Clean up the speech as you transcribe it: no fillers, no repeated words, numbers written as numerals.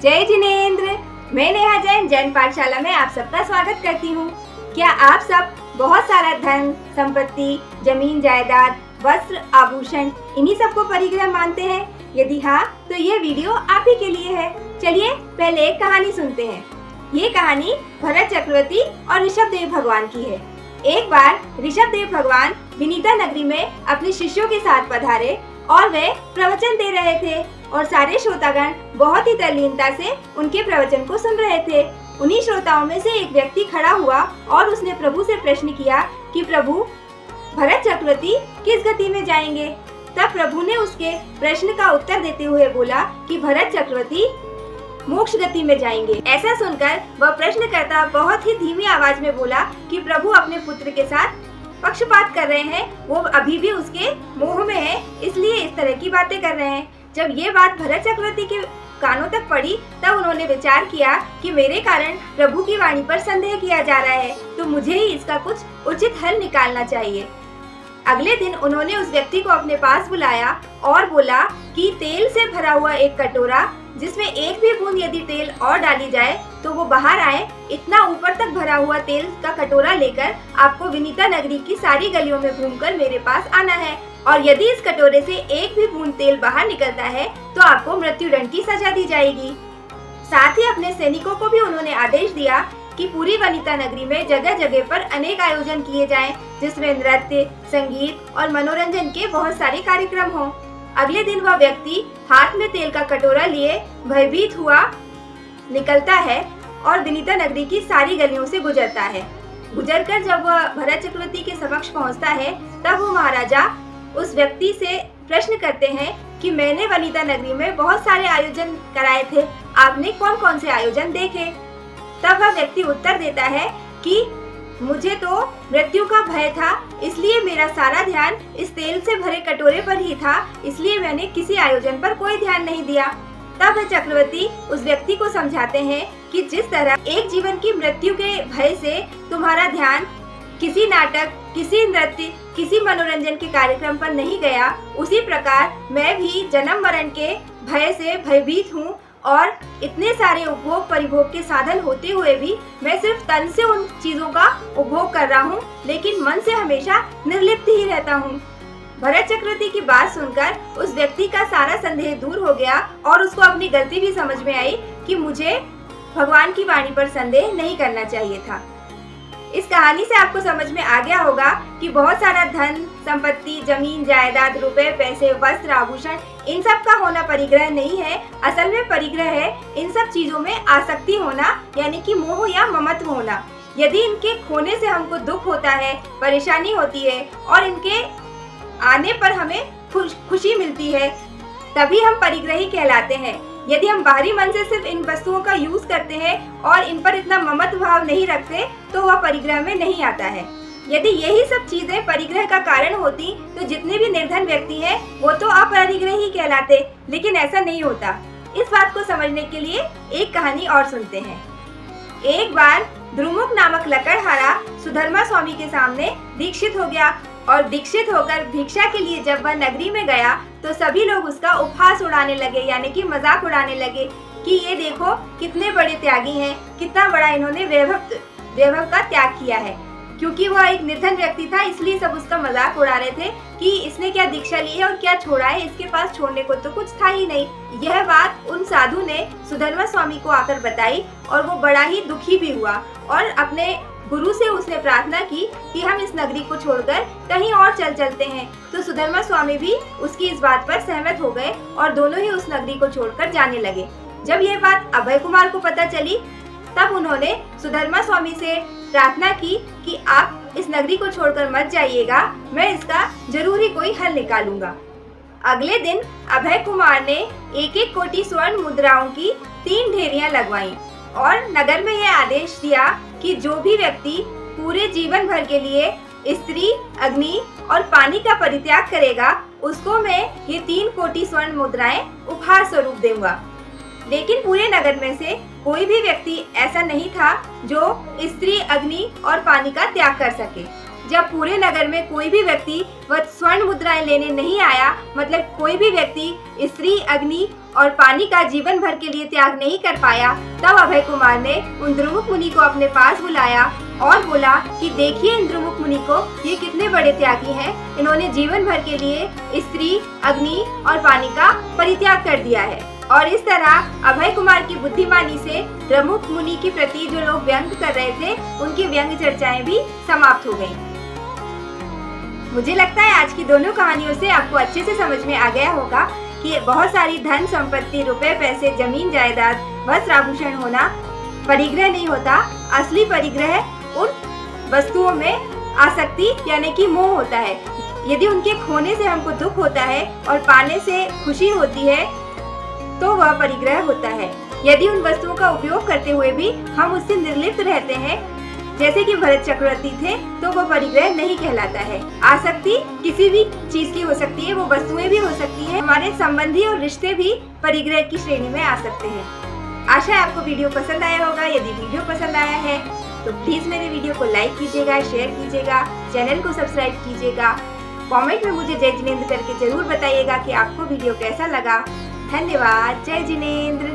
जय जिनेंद्र। मैं नेहा जैन जैन पाठशाला में आप सबका स्वागत करती हूँ। क्या आप सब बहुत सारा धन, संपत्ति, जमीन जायदाद, वस्त्र, आभूषण इन्हीं सबको परिग्रह मानते हैं? यदि हाँ, तो ये वीडियो आप ही के लिए है। चलिए पहले एक कहानी सुनते हैं। ये कहानी भरत चक्रवर्ती और ऋषभदेव भगवान की है। एक बार ऋषभदेव भगवान विनीता नगरी में अपने शिष्यों के साथ पधारे और वे प्रवचन दे रहे थे और सारे श्रोतागण बहुत ही तल्लीनता से उनके प्रवचन को सुन रहे थे। उन्हीं श्रोताओं में से एक व्यक्ति खड़ा हुआ और उसने प्रभु से प्रश्न किया कि प्रभु, भरत चक्रवर्ती किस गति में जाएंगे? तब प्रभु ने उसके प्रश्न का उत्तर देते हुए बोला कि भरत चक्रवर्ती मोक्ष गति में जाएंगे। ऐसा सुनकर वह प्रश्नकर्ता बहुत ही धीमी आवाज में बोला कि प्रभु अपने पुत्र के साथ पक्षपात कर रहे हैं, वो अभी भी उसके मोह में है, इसलिए इस तरह की बातें कर रहे हैं। जब ये बात भरत चक्रवर्ती के कानों तक पड़ी तब उन्होंने विचार किया कि मेरे कारण प्रभु की वाणी पर संदेह किया जा रहा है, तो मुझे ही इसका कुछ उचित हल निकालना चाहिए। अगले दिन उन्होंने उस व्यक्ति को अपने पास बुलाया और बोला कि तेल से भरा हुआ एक कटोरा जिसमें एक भी बूंद यदि तेल और डाली जाए तो वो बाहर आए, इतना ऊपर तक भरा हुआ तेल का कटोरा लेकर आपको विनीता नगरी की सारी गलियों में घूमकर मेरे पास आना है, और यदि इस कटोरे से एक भी बूंद तेल बाहर निकलता है तो आपको मृत्युदंड की सजा दी जाएगी। साथ ही अपने सैनिकों को भी उन्होंने आदेश दिया कि पूरी वनिता नगरी में जगह जगह पर अनेक आयोजन किए जाएं, जिसमें नृत्य, संगीत और मनोरंजन के बहुत सारे कार्यक्रम हों। अगले दिन वह व्यक्ति हाथ में तेल का कटोरा लिए भयभीत हुआ निकलता है और विनीता नगरी की सारी गलियों से गुजरता है। गुजरकर जब वह भरत चक्रवर्ती के समक्ष पहुंचता है तब वो महाराजा उस व्यक्ति से प्रश्न करते हैं कि मैंने वनिता नगरी में बहुत सारे आयोजन कराए थे, आपने कौन कौन से आयोजन देखे? तब वह व्यक्ति उत्तर देता है कि मुझे तो मृत्यु का भय था, इसलिए मेरा सारा ध्यान इस तेल से भरे कटोरे पर ही था, इसलिए मैंने किसी आयोजन पर कोई ध्यान नहीं दिया। तब वह चक्रवर्ती उस व्यक्ति को समझाते हैं कि जिस तरह एक जीवन की मृत्यु के भय से तुम्हारा ध्यान किसी नाटक, किसी नृत्य, किसी मनोरंजन के कार्यक्रम पर नहीं गया, उसी प्रकार मैं भी जन्म मरण के भय से भयभीत हूँ और इतने सारे उपभोग परिभोग के साधन होते हुए भी मैं सिर्फ तन से उन चीजों का उपभोग कर रहा हूँ, लेकिन मन से हमेशा निर्लिप्त ही रहता हूँ। भरत चक्रवर्ती की बात सुनकर उस व्यक्ति का सारा संदेह दूर हो गया और उसको अपनी गलती भी समझ में आई कि मुझे भगवान की वाणी पर संदेह नहीं करना चाहिए था। इस कहानी से आपको समझ में आ गया होगा कि बहुत सारा धन, संपत्ति, जमीन जायदाद, रुपए, पैसे, वस्त्र, आभूषण इन सब का होना परिग्रह नहीं है। असल में परिग्रह है इन सब चीजों में आसक्ति होना, यानी कि मोह या ममत्व होना। यदि इनके खोने से हमको दुख होता है, परेशानी होती है और इनके आने पर हमें खुशी मिलती है, तभी हम परिग्रही कहलाते हैं। यदि हम बाहरी मन से सिर्फ इन वस्तुओं का यूज करते हैं और इन पर इतना ममत्व भाव नहीं रखते तो वह परिग्रह में नहीं आता है। यदि यही सब चीजें परिग्रह का कारण होती तो जितने भी निर्धन व्यक्ति हैं वो तो अपरिग्रही कहलाते, लेकिन ऐसा नहीं होता। इस बात को समझने के लिए एक कहानी और सुनते हैं। एक बार द्रुमुक नामक लकड़हारा सुधर्मा स्वामी के सामने दीक्षित हो गया और दीक्षित होकर भिक्षा के लिए जब वह नगरी में गया तो सभी लोग उसका उपहास उड़ाने लगे, यानी कि मजाक उड़ाने लगे कि ये देखो कितने बड़े त्यागी हैं, कितना बड़ा इन्होंने वैभव का त्याग किया है। क्योंकि वह एक निर्धन व्यक्ति था इसलिए सब उसका मजाक उड़ा रहे थे कि इसने क्या दीक्षा ली है और क्या छोड़ा है, इसके पास छोड़ने को तो कुछ था ही नहीं। यह बात उन साधु ने सुधर्मा स्वामी को आकर बताई और वो बड़ा ही दुखी भी हुआ और अपने गुरु से उसने प्रार्थना की कि हम इस नगरी को छोड़कर कहीं और चलते हैं। तो सुधर्मा स्वामी भी उसकी इस बात पर सहमत हो गए और दोनों ही उस नगरी को छोड़कर जाने लगे। जब यह बात अभय कुमार को पता चली तब उन्होंने सुधर्मा स्वामी से प्रार्थना की कि आप इस नगरी को छोड़कर मत जाइएगा, मैं इसका जरूर ही कोई हल निकालूंगा। अगले दिन अभय कुमार ने एक एक कोटि स्वर्ण मुद्राओं की 3 ढेरियां लगवाई और नगर में यह आदेश दिया कि जो भी व्यक्ति पूरे जीवन भर के लिए स्त्री, अग्नि और पानी का परित्याग करेगा उसको मैं ये 3 कोटि स्वर्ण मुद्राएं उपहार स्वरूप दूंगा। लेकिन पूरे नगर में से कोई भी व्यक्ति ऐसा नहीं था जो स्त्री, अग्नि और पानी का त्याग कर सके। जब पूरे नगर में कोई भी व्यक्ति वह स्वर्ण मुद्राएं लेने नहीं आया, मतलब कोई भी व्यक्ति स्त्री, अग्नि और पानी का जीवन भर के लिए त्याग नहीं कर पाया, तब अभय कुमार ने इंद्रमुख मुनि को अपने पास बुलाया और बोला कि देखिए इंद्रमुख मुनि को, ये कितने बड़े त्यागी हैं। इन्होंने जीवन भर के लिए स्त्री, अग्नि और पानी का परित्याग कर दिया है। और इस तरह अभय कुमार की बुद्धिमानी से इंद्रमुख मुनि के प्रति जो लोग व्यंग कर रहे थे, उनकी व्यंग चर्चाएं भी समाप्त हो गयी। मुझे लगता है आज की दोनों कहानियों से आपको अच्छे से समझ में आ गया होगा कि बहुत सारी धन संपत्ति, रुपए पैसे, जमीन जायदाद, वस्त्र आभूषण होना परिग्रह नहीं होता। असली परिग्रह उन वस्तुओं में आसक्ति यानी कि मोह होता है। यदि उनके खोने से हमको दुख होता है और पाने से खुशी होती है तो वह परिग्रह होता है। यदि उन वस्तुओं का उपयोग करते हुए भी हम उससे निर्लिप्त रहते हैं, जैसे कि भरत चक्रवर्ती थे, तो वह परिग्रह नहीं कहलाता है। आसक्ति किसी भी चीज की हो सकती है, वो वस्तुएं भी हो सकती है, हमारे संबंधी और रिश्ते भी परिग्रह की श्रेणी में आ सकते हैं। आशा है आपको वीडियो पसंद आया होगा। यदि वीडियो पसंद आया है तो प्लीज मेरे वीडियो को लाइक कीजिएगा, शेयर कीजिएगा, चैनल को सब्सक्राइब कीजिएगा। कमेंट में मुझे जय जिनेंद्र करके जरूर बताइएगा कि आपको वीडियो कैसा लगा। धन्यवाद। जय जिनेंद्र।